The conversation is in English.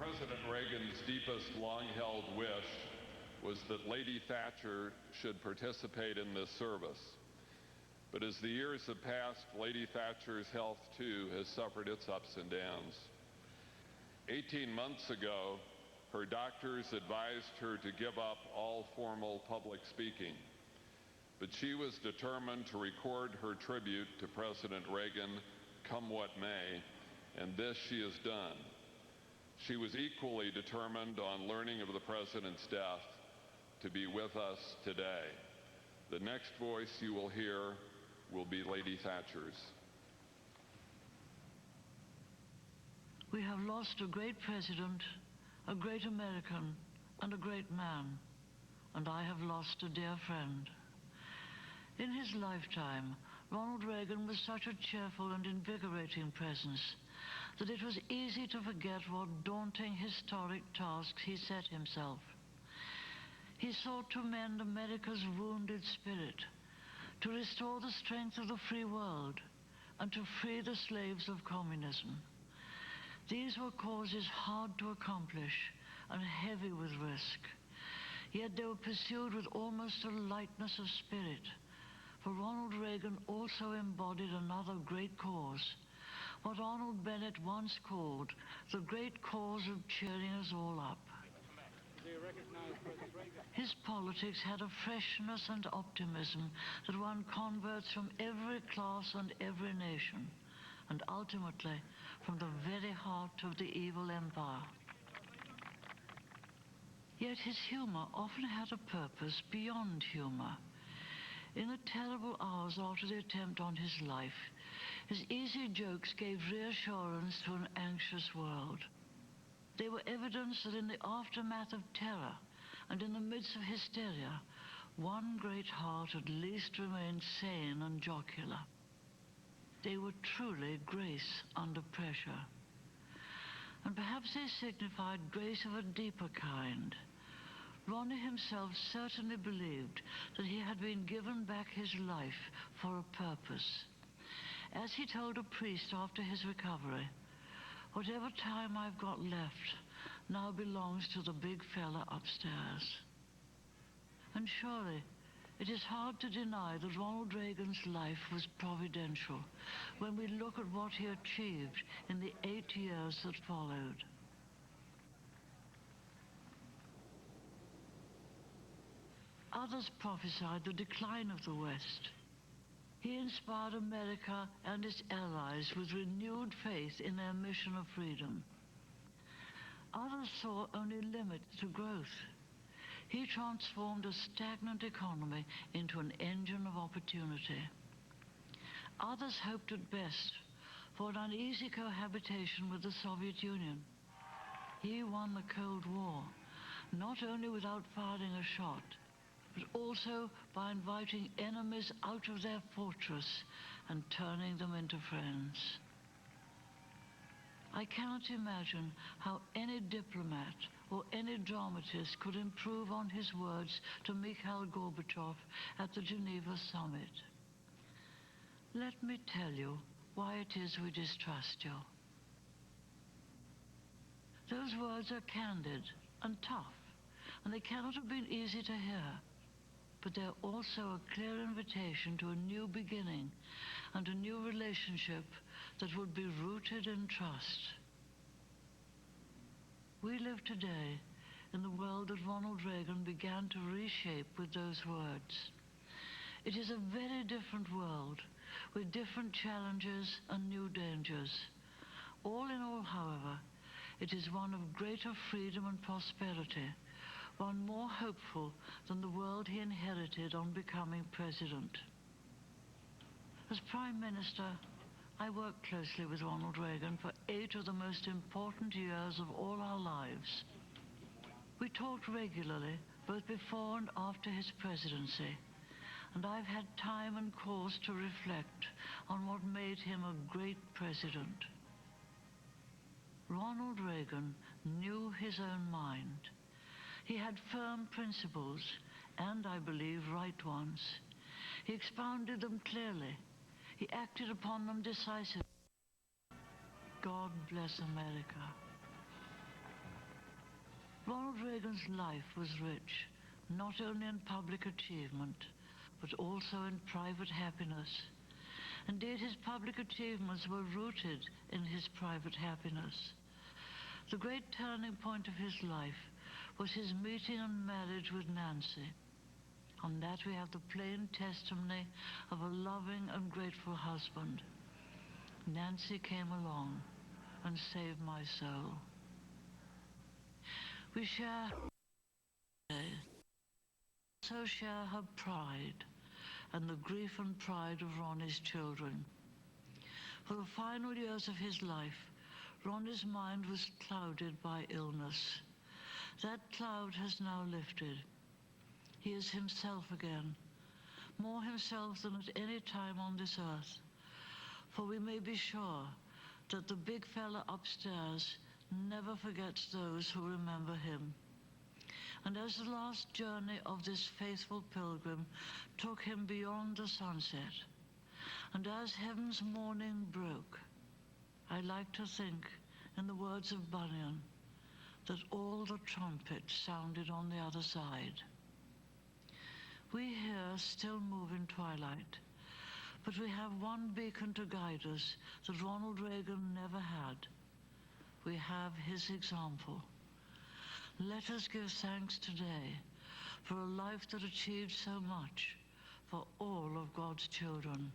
President Reagan's deepest long-held wish was that Lady Thatcher should participate in this service. But as the years have passed, Lady Thatcher's health, too, has suffered its ups and downs. 18 months ago, her doctors advised her to give up all formal public speaking. But she was determined to record her tribute to President Reagan, come what may, and this she has done. She was equally determined on learning of the President's death to be with us today. The next voice you will hear will be Lady Thatcher's. We have lost a great president, a great American, and a great man, and I have lost a dear friend. In his lifetime, Ronald Reagan was such a cheerful and invigorating presence that it was easy to forget what daunting historic tasks he set himself. He sought to mend America's wounded spirit, to restore the strength of the free world, and to free the slaves of communism. These were causes hard to accomplish and heavy with risk, yet they were pursued with almost a lightness of spirit, for Ronald Reagan also embodied another great cause, what Arnold Bennett once called the great cause of cheering us all up. His politics had a freshness and optimism that won converts from every class and every nation, and ultimately from the very heart of the evil empire. Yet his humor often had a purpose beyond humor. In the terrible hours after the attempt on his life, his easy jokes gave reassurance to an anxious world. They were evidence that in the aftermath of terror and in the midst of hysteria, one great heart at least remained sane and jocular. They were truly grace under pressure. And perhaps they signified grace of a deeper kind. Ronnie himself certainly believed that he had been given back his life for a purpose. As he told a priest after his recovery, "Whatever time I've got left now belongs to the big fella upstairs." And surely, it is hard to deny that Ronald Reagan's life was providential when we look at what he achieved in the 8 years that followed. Others prophesied the decline of the West. He inspired America and its allies with renewed faith in their mission of freedom. Others saw only limits to growth. He transformed a stagnant economy into an engine of opportunity. Others hoped at best for an uneasy cohabitation with the Soviet Union. He won the Cold War, not only without firing a shot, but also by inviting enemies out of their fortress and turning them into friends. I cannot imagine how any diplomat or any dramatist could improve on his words to Mikhail Gorbachev at the Geneva summit. Let me tell you why it is we distrust you. Those words are candid and tough, and they cannot have been easy to hear. But they're also a clear invitation to a new beginning and a new relationship that would be rooted in trust. We live today in the world that Ronald Reagan began to reshape with those words. It is a very different world with different challenges and new dangers. All in all, however, it is one of greater freedom and prosperity, one more hopeful than the world he inherited on becoming president. As Prime Minister, I worked closely with Ronald Reagan for 8 of the most important years of all our lives. We talked regularly, both before and after his presidency, and I've had time and cause to reflect on what made him a great president. Ronald Reagan knew his own mind. He had firm principles, and I believe right ones. He expounded them clearly. He acted upon them decisively. God bless America. Ronald Reagan's life was rich, not only in public achievement, but also in private happiness. Indeed, his public achievements were rooted in his private happiness. The great turning point of his life was his meeting and marriage with Nancy. On that we have the plain testimony of a loving and grateful husband. Nancy came along and saved my soul. We share so share her pride and the grief and pride of Ronnie's children. For the final years of his life, Ronnie's mind was clouded by illness. That cloud has now lifted. He is himself again, more himself than at any time on this earth. For we may be sure that the big fella upstairs never forgets those who remember him. And as the last journey of this faithful pilgrim took him beyond the sunset, and as heaven's morning broke, I like to think, in the words of Bunyan, that all the trumpets sounded on the other side. We here still move in twilight, but we have one beacon to guide us that Ronald Reagan never had. We have his example. Let us give thanks today for a life that achieved so much for all of God's children.